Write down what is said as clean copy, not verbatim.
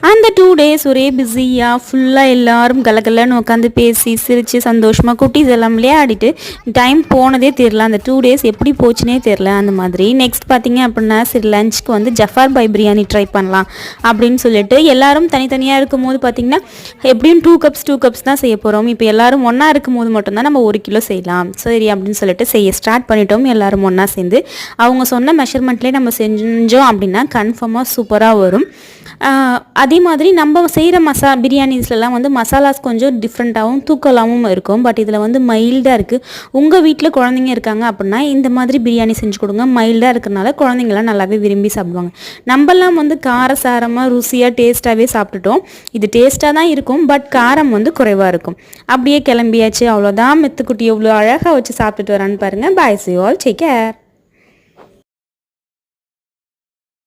அந்த 2 டேஸ் ஒரே பிஸியாக ஃபுல்லாக எல்லோரும் கலகலன்னு உட்காந்து பேசி சிரித்து சந்தோஷமாக குட்டீஸ் எல்லாம் விளையாடிட்டு டைம் போனதே தெரில. அந்த 2 டேஸ் எப்படி போச்சுனே தெரில. அந்த மாதிரி நெக்ஸ்ட் பார்த்திங்க அப்படின்னா சரி லஞ்சுக்கு வந்து ஜஃபார் பாய் பிரியாணி ட்ரை பண்ணலாம் அப்படின்னு சொல்லிட்டு எல்லோரும் தனித்தனியாக இருக்கும் போது பார்த்திங்கன்னா எப்படியும் 2 கப்ஸ் தான் செய்ய போகிறோம். இப்போ எல்லோரும் ஒன்றா இருக்கும் போது மட்டும்தான் நம்ம 1 கிலோ செய்யலாம் சரி அப்படின்னு சொல்லிட்டு செய்ய ஸ்டார்ட் பண்ணிட்டோம். எல்லோரும் ஒன்றா சேர்ந்து அவங்க சொன்ன மெஷர்மெண்ட்லேயே நம்ம செஞ்சோம் அப்படின்னா கன்ஃபார்மாக சூப்பராக வரும். அதே மாதிரி நம்ம செய்கிற பிரியாணிஸ்லாம் வந்து மசாலாஸ் கொஞ்சம் டிஃப்ரெண்ட்டாகவும் தூக்கலாகவும் இருக்கும். பட் இதில் வந்து மைல்டாக இருக்குது. உங்கள் வீட்டில் குழந்தைங்க இருக்காங்க அப்படின்னா இந்த மாதிரி பிரியாணி செஞ்சு கொடுங்க. மைல்டாக இருக்கிறனால குழந்தைங்களாம் நல்லாவே விரும்பி சாப்பிடுவாங்க. நம்மலாம் வந்து காரசாரமாக ருசியாக டேஸ்ட்டாகவே சாப்பிட்டுட்டோம். இது டேஸ்ட்டாக தான் இருக்கும் பட் காரம் வந்து குறைவாக இருக்கும். அப்படியே கிளம்பியாச்சு. அவ்வளோதான். மெத்துக்குட்டி எவ்வளோ அழகாக வச்சு சாப்பிட்டுட்டு வரான்னு பாருங்கள். பாய், see you all, take care.